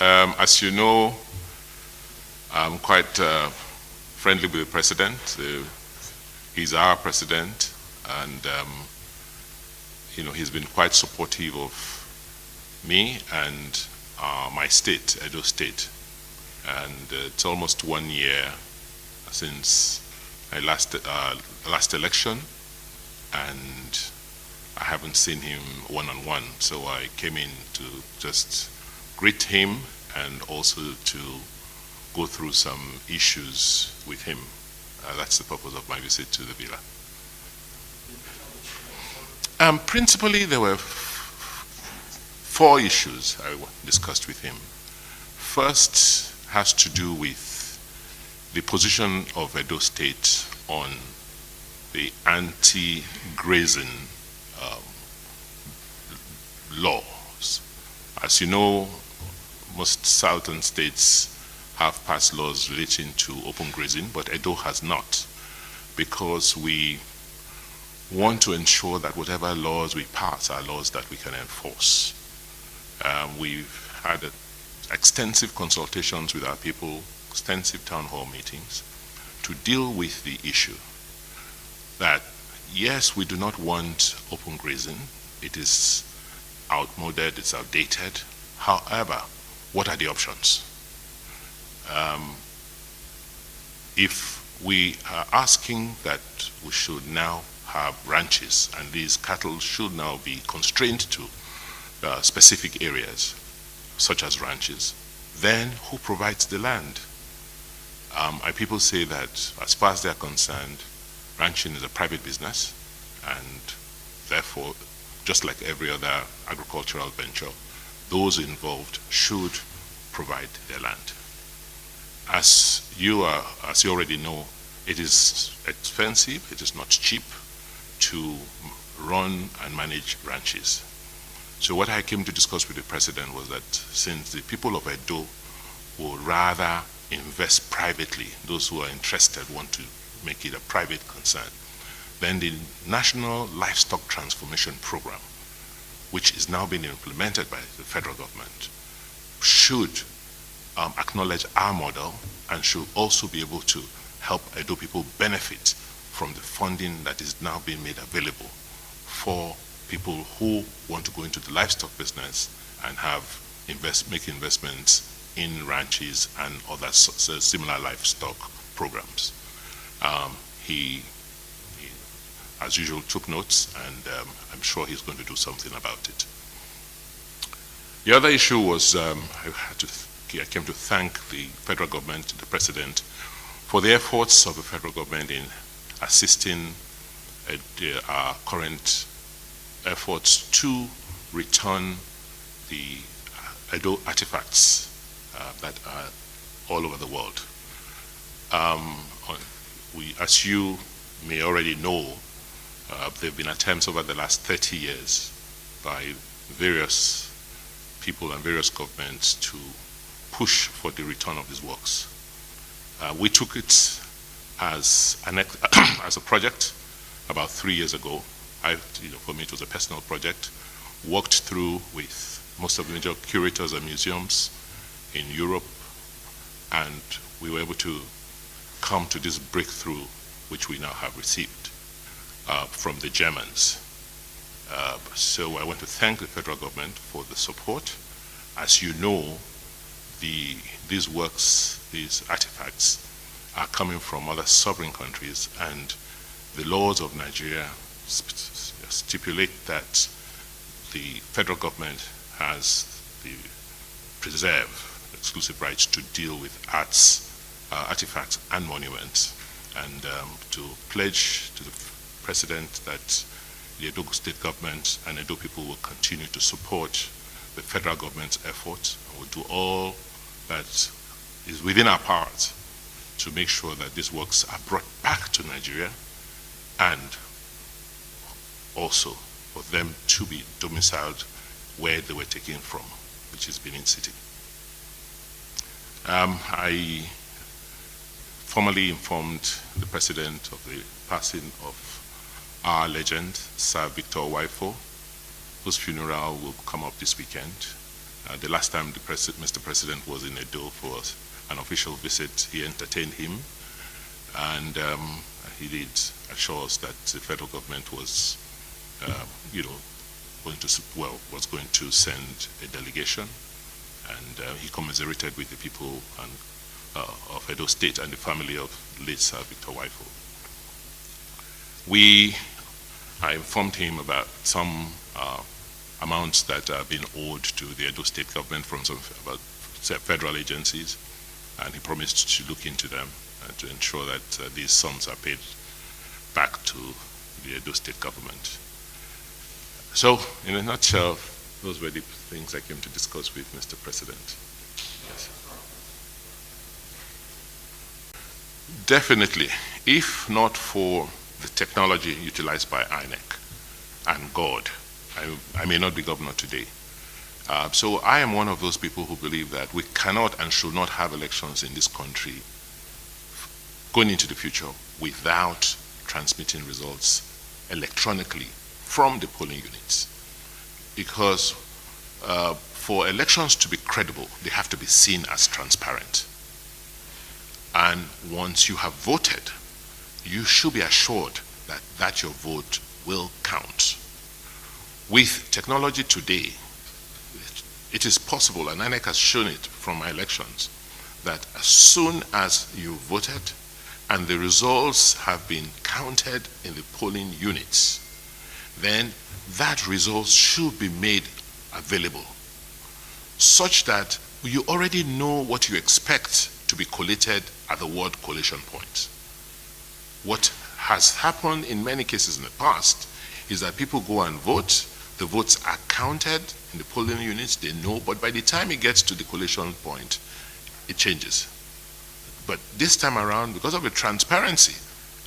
As you know, I'm quite friendly with the president. He's our president, and he's been quite supportive of me and my state, Edo State. And it's almost 1 year since my last election, and I haven't seen him one-on-one. So I came in to just greet him and also to go through some issues with him. That's the purpose of my visit to the villa. Principally, there were 4 issues I discussed with him. First has to do with the position of Edo State on the anti-grazing laws. As you know, most southern states have passed laws relating to open grazing, but Edo has not, because we want to ensure that whatever laws we pass are laws that we can enforce. We've had extensive consultations with our people, extensive town hall meetings, to deal with the issue that, yes, we do not want open grazing. It is outmoded, it's outdated. However, what are the options? If we are asking that we should now have ranches and these cattle should now be constrained to specific areas, such as ranches, then who provides the land? My people say that as far as they're concerned, ranching is a private business, and therefore, just like every other agricultural venture, those involved should provide their land. As you already know, it is expensive, it is not cheap to run and manage ranches. So what I came to discuss with the president was that since the people of Edo would rather invest privately, those who are interested want to make it a private concern, then the National Livestock Transformation Program, which is now being implemented by the federal government, should acknowledge our model and should also be able to help Edo people benefit from the funding that is now being made available for people who want to go into the livestock business and make investments in ranches and other similar livestock programs. He, as usual, took notes, and I'm sure he's going to do something about it. The other issue was I came to thank the federal government, the president, for the efforts of the federal government in assisting our current efforts to return the Edo artifacts that are all over the world. As you may already know, there have been attempts over the last 30 years by various people and various governments to push for the return of these works. We took it as a project about 3 years ago. For me, it was a personal project. Worked through with most of the major curators and museums in Europe, and we were able to come to this breakthrough, which we now have received from the Germans. So I want to thank the federal government for the support. As you know, these works, these artifacts, are coming from other sovereign countries, and the laws of Nigeria stipulate that the federal government has the exclusive rights to deal with artifacts and monuments, and to pledge to the president that the Edo State government and Edo people will continue to support the federal government's efforts, and will do all that is within our powers to make sure that these works are brought back to Nigeria, and also for them to be domiciled where they were taken from, which is Benin City. I formally informed the president of the passing of our legend, Sir Victor Waifo, whose funeral will come up this weekend. The last time Mr. President was in Edo for an official visit, he entertained him, and he did assure us that the federal government was, was going to send a delegation, and he commiserated with the people of Edo State and the family of late Sir Victor Waifo. I informed him about some amounts that have been owed to the Edo State government from some federal agencies, and he promised to look into them and to ensure that these sums are paid back to the Edo State government. So, in a nutshell, those were the things I came to discuss with Mr. President. Yes. Definitely, if not for the technology utilized by INEC and God, I may not be governor today. So I am one of those people who believe that we cannot and should not have elections in this country going into the future without transmitting results electronically from the polling units. Because for elections to be credible, they have to be seen as transparent. And once you have voted, you should be assured that your vote will count. With technology today, it is possible, and INEC has shown it from my elections, that as soon as you voted and the results have been counted in the polling units, then that result should be made available such that you already know what you expect to be collated at the word collation point. What has happened in many cases in the past is that people go and vote, the votes are counted in the polling units, they know, but by the time it gets to the collation point, it changes. But this time around, because of the transparency,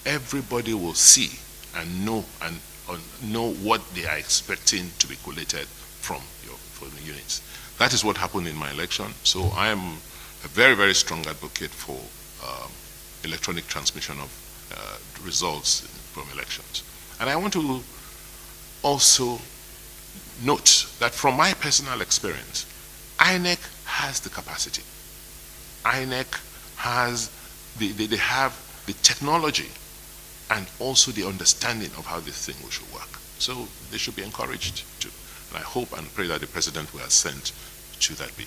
everybody will see and know what they are expecting to be collated from your polling units. That is what happened in my election. So I am a very, very strong advocate for electronic transmission of results from elections. And I want to also note that from my personal experience, INEC has the capacity. INEC has, they have the technology and also the understanding of how this thing should work. So they should be encouraged to. And I hope and pray that the President will assent to that bill.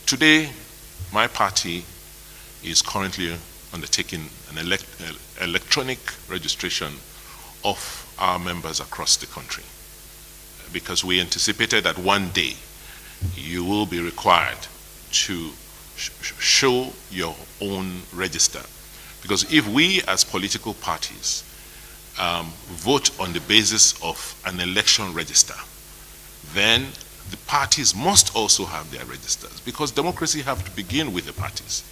Today, my party is currently undertaking an electronic registration of our members across the country, because we anticipated that one day you will be required to show your own register. Because if we as political parties vote on the basis of an election register, then the parties must also have their registers, because democracy has to begin with the parties.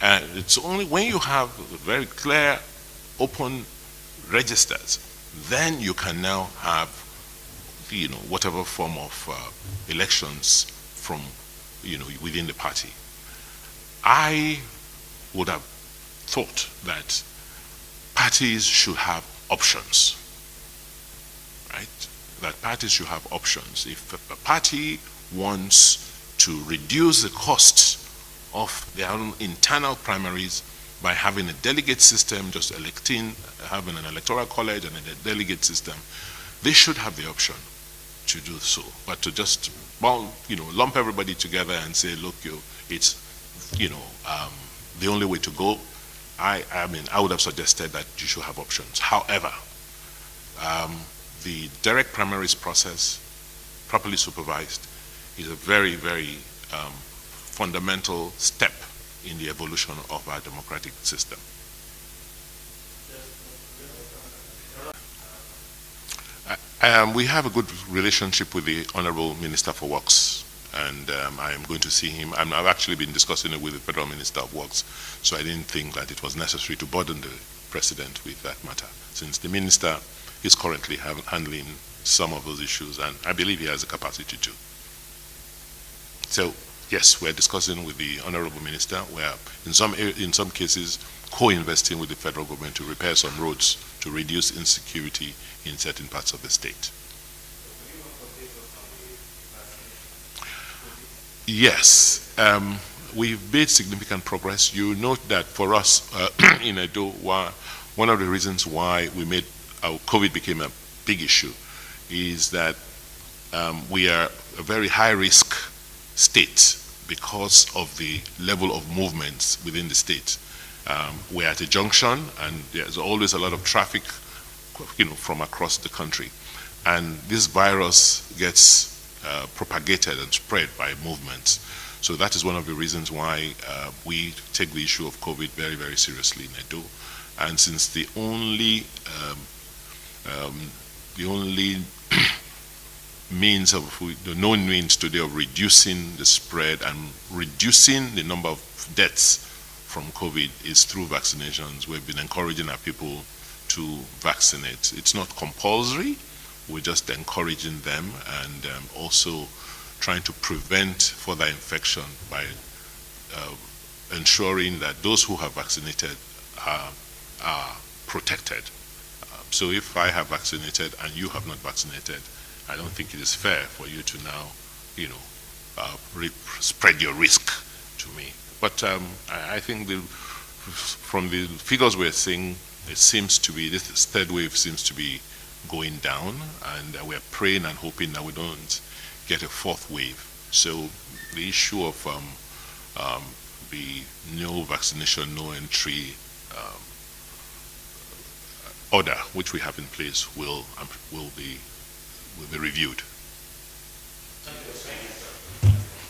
And it's only when you have very clear, open registers, then you can now have, whatever form of elections from, within the party. I would have thought that parties should have options, right? That parties should have options. If a party wants to reduce the cost of their own internal primaries by having a delegate system, just electing, having an electoral college and a delegate system, they should have the option to do so. But to just, lump everybody together and say, look, it's, the only way to go, I would have suggested that you should have options. However, the direct primaries process, properly supervised, is a very, very fundamental step in the evolution of our democratic system. We have a good relationship with the Honorable Minister for Works, and I am going to see him. I've actually been discussing it with the Federal Minister of Works, so I didn't think that it was necessary to burden the President with that matter, since the Minister is currently handling some of those issues, and I believe he has the capacity to. So Yes, we're discussing with the Honorable Minister. We're in some cases co-investing with the federal government to repair some roads to reduce insecurity in certain parts of the state. Yes, we've made significant progress. You note that for us in Edo, one of the reasons why our COVID became a big issue is that we are a very high-risk state because of the level of movements within the state. We're at a junction, and there's always a lot of traffic, from across the country, and this virus gets propagated and spread by movements. So that is one of the reasons why we take the issue of COVID very, very seriously in Edo. And since the only the known means today of reducing the spread and reducing the number of deaths from COVID is through vaccinations, we've been encouraging our people to vaccinate. It's not compulsory. We're just encouraging them and also trying to prevent further infection by ensuring that those who have vaccinated are protected. So if I have vaccinated and you have not vaccinated, I don't think it is fair for you to now, spread your risk to me. But I think from the figures we're seeing, it seems to be, this third wave seems to be going down, and we're praying and hoping that we don't get a fourth wave. So the issue of the no vaccination, no entry order, which we have in place, will be reviewed.